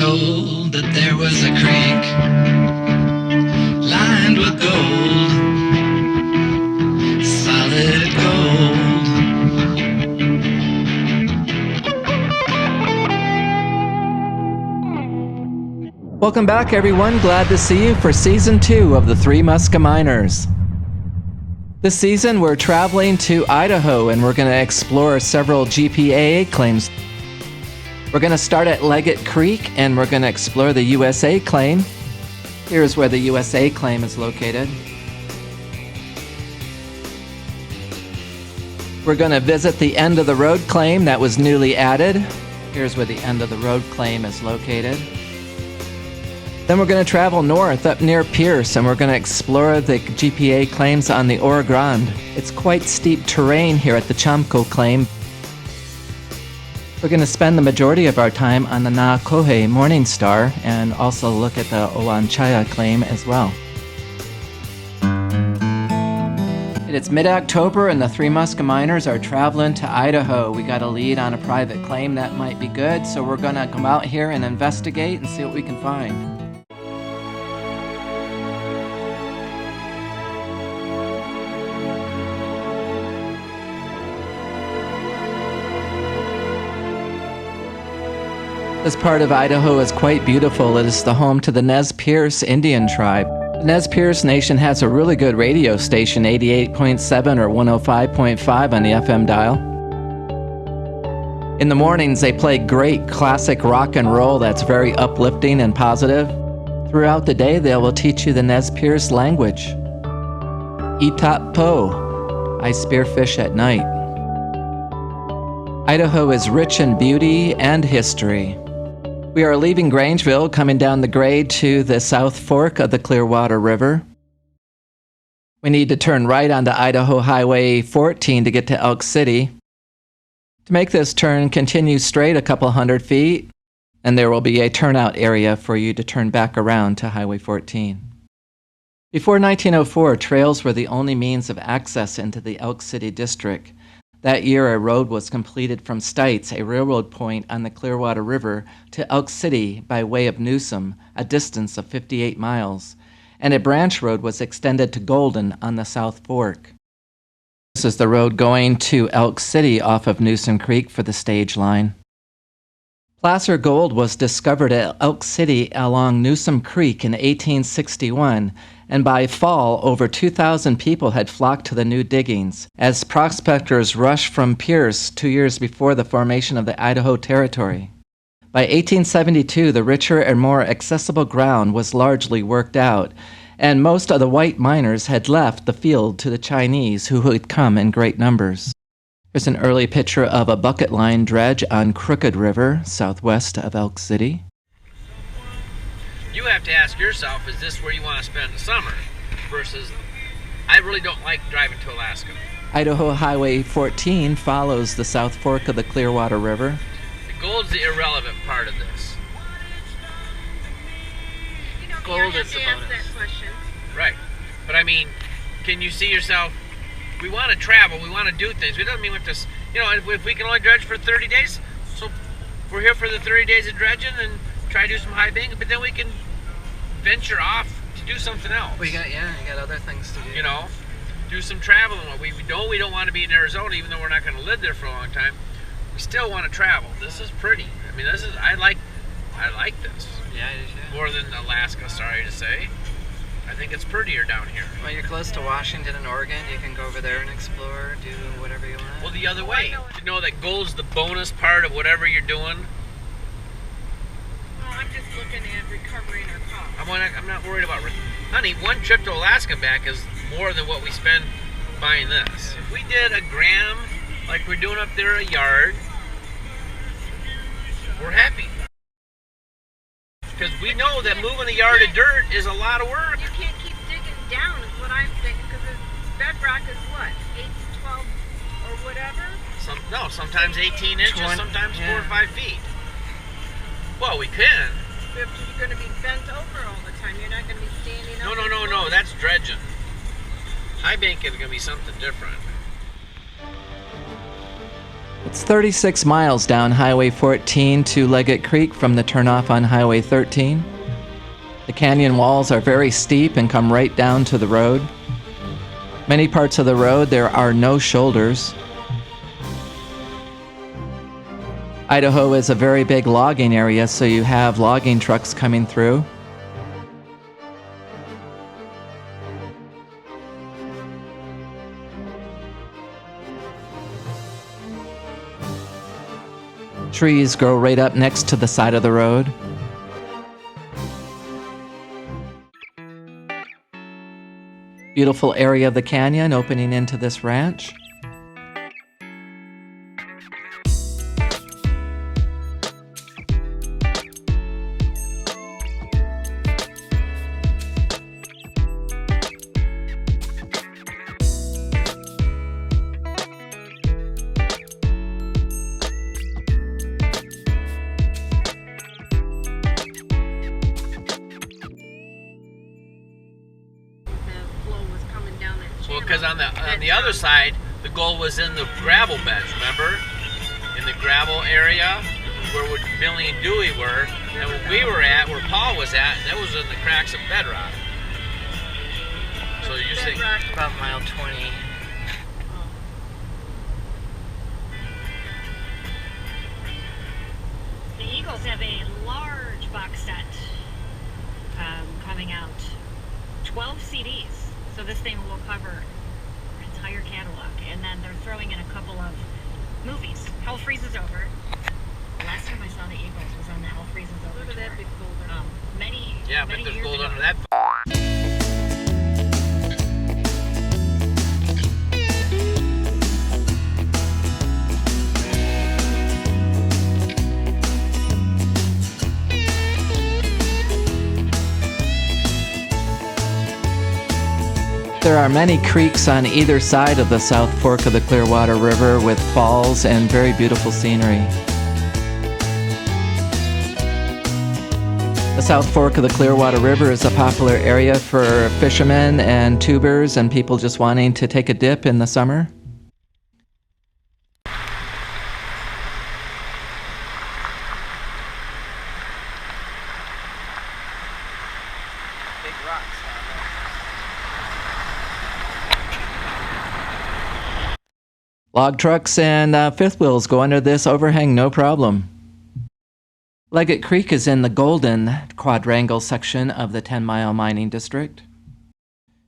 told that there was a creek lined with gold, solid gold. Welcome back, everyone. Glad to see you for Season 2 of the Three Muska Miners. This season, we're traveling to Idaho, and we're going to explore several GPAA claims. We're going to start at Leggett Creek, and we're going to explore the USA claim. Here's where the USA claim is located. We're going to visit the end of the road claim that was newly added. Here's where the end of the road claim is located. Then we're going to travel north up near Pierce, and we're going to explore the GPA claims on the Oro Grande. It's quite steep terrain here at the Chamco claim. We're going to spend the majority of our time on the Na'Kohe Morningstar and also look at the Owanchaya claim as well. It's mid-October and the Three Muska Miners are traveling to Idaho. We got a lead on a private claim that might be good, so we're going to come out here and investigate and see what we can find. This part of Idaho is quite beautiful. It is the home to the Nez Perce Indian tribe. The Nez Perce Nation has a really good radio station, 88.7 or 105.5 on the FM dial. In the mornings, they play great classic rock and roll that's very uplifting and positive. Throughout the day, they will teach you the Nez Perce language. Itap po, I spearfish at night. Idaho is rich in beauty and history. We are leaving Grangeville, coming down the grade to the South Fork of the Clearwater River. We need to turn right onto Idaho Highway 14 to get to Elk City. To make this turn, continue straight a couple hundred feet, and there will be a turnout area for you to turn back around to Highway 14. Before 1904, trails were the only means of access into the Elk City district. That year, a road was completed from Stites, a railroad point on the Clearwater River, to Elk City by way of Newsom, a distance of 58 miles, and a branch road was extended to Golden on the South Fork. This is the road going to Elk City off of Newsom Creek for the stage line. Placer gold was discovered at Elk City along Newsom Creek in 1861, and by fall, over 2,000 people had flocked to the new diggings, as prospectors rushed from Pierce 2 years before the formation of the Idaho Territory. By 1872, the richer and more accessible ground was largely worked out, and most of the white miners had left the field to the Chinese, who had come in great numbers. Here's an early picture of a bucket line dredge on Crooked River, southwest of Elk City. You have to ask yourself, is this where you want to spend the summer? Versus, I really don't like driving to Alaska. Idaho Highway 14 follows the South Fork of the Clearwater River. The gold's the irrelevant part of this. Gold is the bonus. That question. Right. But I mean, can you see yourself, we want to travel, we want to do things. It doesn't mean we have to, if we can only dredge for 30 days, so we're here for the 30 days of dredging and try to do some high banking, but then we can venture off to do something else. You got other things to do. Do some traveling. We don't want to be in Arizona, even though we're not going to live there for a long time. We still want to travel. This is pretty. I mean, I like this. Yeah, I do too. More than Alaska, sorry to say. I think it's prettier down here. Well, you're close to Washington and Oregon. You can go over there and explore, do whatever you want. Well, the other way. You know that gold's the bonus part of whatever you're doing. I'm just looking at recovering our costs. I'm not worried about honey, one trip to Alaska back is more than what we spend buying this. If we did a gram, like we're doing up there a yard, we're happy. Because we know that moving a yard of dirt is a lot of work. You can't keep digging down is what I'm thinking, because bedrock is what, 8 to 12 or whatever? Sometimes 18 inches, sometimes 4 or 5 feet. Well, we can. You're going to be bent over all the time. You're not going to be standing up. No. That's dredging. High banking is going to be something different. It's 36 miles down Highway 14 to Leggett Creek from the turnoff on Highway 13. The canyon walls are very steep and come right down to the road. Many parts of the road there are no shoulders. Idaho is a very big logging area, so you have logging trucks coming through. Trees grow right up next to the side of the road. Beautiful area of the canyon opening into this ranch. Well, because on the other side, the gold was in the gravel beds, remember? In the gravel area where Billy and Dewey were, and where we were at, where Paul was at, that was in the cracks of bedrock. So you say about mile 20. The Eagles have a large box set coming out. 12 CDs. So this thing will cover our entire catalog. And then they're throwing in a couple of movies. Hell Freezes Over. The last time I saw the Eagles was on the Hell Freezes Over Look at tour. that big boulder. Many yeah, but many there's years gold ago. under that. There are many creeks on either side of the South Fork of the Clearwater River with falls and very beautiful scenery. The South Fork of the Clearwater River is a popular area for fishermen and tubers and people just wanting to take a dip in the summer. Big rocks down there. Log trucks and fifth wheels go under this overhang no problem. Leggett Creek is in the Golden Quadrangle section of the 10-mile mining district.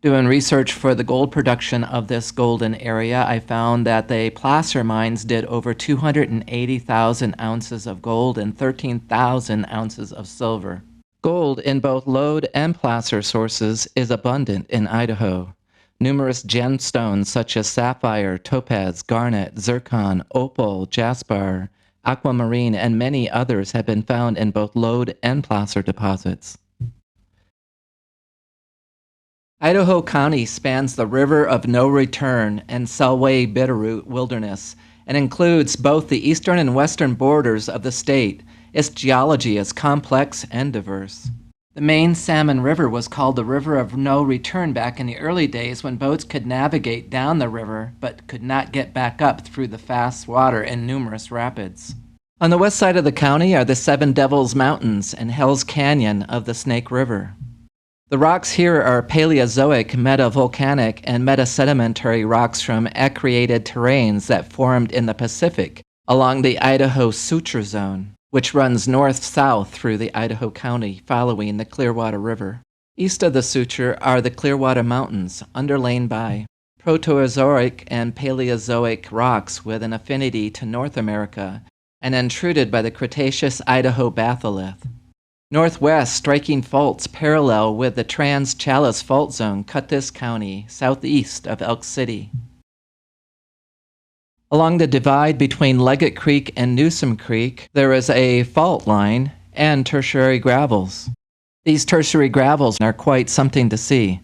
Doing research for the gold production of this golden area, I found that the placer mines did over 280,000 ounces of gold and 13,000 ounces of silver. Gold in both lode and placer sources is abundant in Idaho. Numerous gemstones such as sapphire, topaz, garnet, zircon, opal, jasper, aquamarine, and many others have been found in both lode and placer deposits. Idaho County spans the River of No Return and Selway Bitterroot Wilderness and includes both the eastern and western borders of the state. Its geology is complex and diverse. The main Salmon River was called the River of No Return back in the early days when boats could navigate down the river but could not get back up through the fast water and numerous rapids. On the west side of the county are the Seven Devils Mountains and Hell's Canyon of the Snake River. The rocks here are Paleozoic, metavolcanic, and metasedimentary rocks from accreated terrains that formed in the Pacific along the Idaho Suture Zone, which runs north-south through the Idaho County following the Clearwater River. East of the suture are the Clearwater Mountains, underlain by Proterozoic and Paleozoic rocks with an affinity to North America and intruded by the Cretaceous Idaho batholith. Northwest, striking faults parallel with the Trans-Challis Fault Zone cut this county southeast of Elk City. Along the divide between Leggett Creek and Newsom Creek, there is a fault line and tertiary gravels. These tertiary gravels are quite something to see.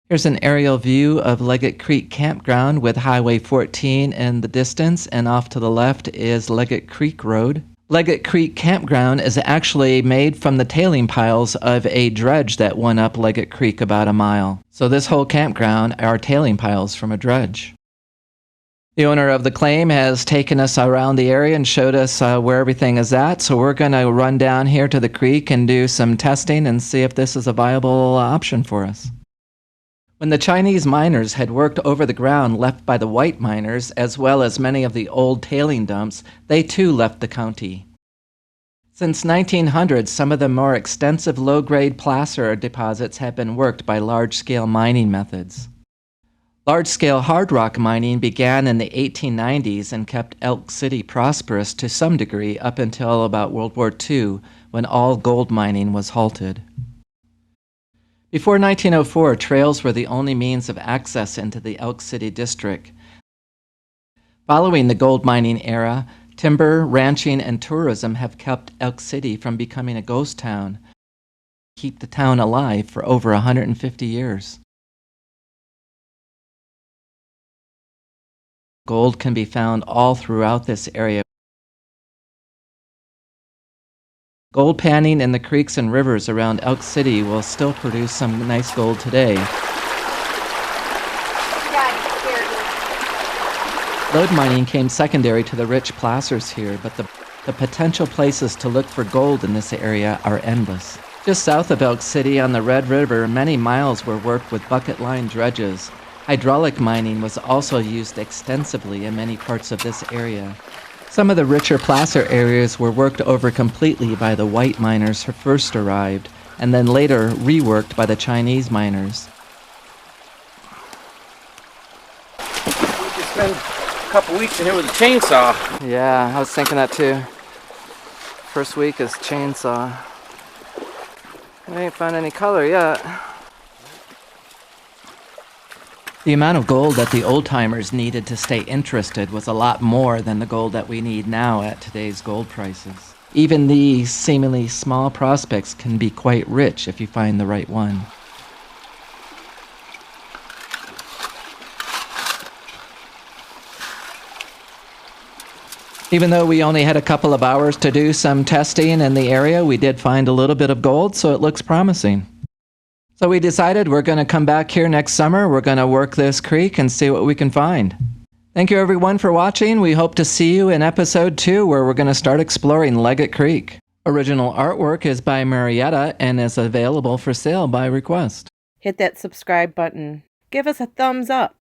Here's an aerial view of Leggett Creek Campground with Highway 14 in the distance, and off to the left is Leggett Creek Road. Leggett Creek Campground is actually made from the tailing piles of a dredge that went up Leggett Creek about a mile. So this whole campground are tailing piles from a dredge. The owner of the claim has taken us around the area and showed us where everything is at, so we're going to run down here to the creek and do some testing and see if this is a viable option for us. When the Chinese miners had worked over the ground left by the white miners, as well as many of the old tailing dumps, they too left the county. Since 1900, some of the more extensive low-grade placer deposits have been worked by large-scale mining methods. Large-scale hard rock mining began in the 1890s and kept Elk City prosperous to some degree up until about World War II, when all gold mining was halted. Before 1904, trails were the only means of access into the Elk City district. Following the gold mining era, timber, ranching, and tourism have kept Elk City from becoming a ghost town, keep the town alive for over 150 years. Gold can be found all throughout this area. Gold panning in the creeks and rivers around Elk City will still produce some nice gold today. Lode mining came secondary to the rich placers here, but the potential places to look for gold in this area are endless. Just south of Elk City on the Red River, many miles were worked with bucket-line dredges. Hydraulic mining was also used extensively in many parts of this area. Some of the richer placer areas were worked over completely by the white miners who first arrived, and then later reworked by the Chinese miners. We could spend a couple weeks in here with a chainsaw. Yeah, I was thinking that too. First week is chainsaw. We ain't found any color yet. The amount of gold that the old-timers needed to stay interested was a lot more than the gold that we need now at today's gold prices. Even these seemingly small prospects can be quite rich if you find the right one. Even though we only had a couple of hours to do some testing in the area, we did find a little bit of gold, so it looks promising. So we decided we're going to come back here next summer. We're going to work this creek and see what we can find. Thank you everyone for watching. We hope to see you in episode 2 where we're going to start exploring Leggett Creek. Original artwork is by Marietta and is available for sale by request. Hit that subscribe button. Give us a thumbs up.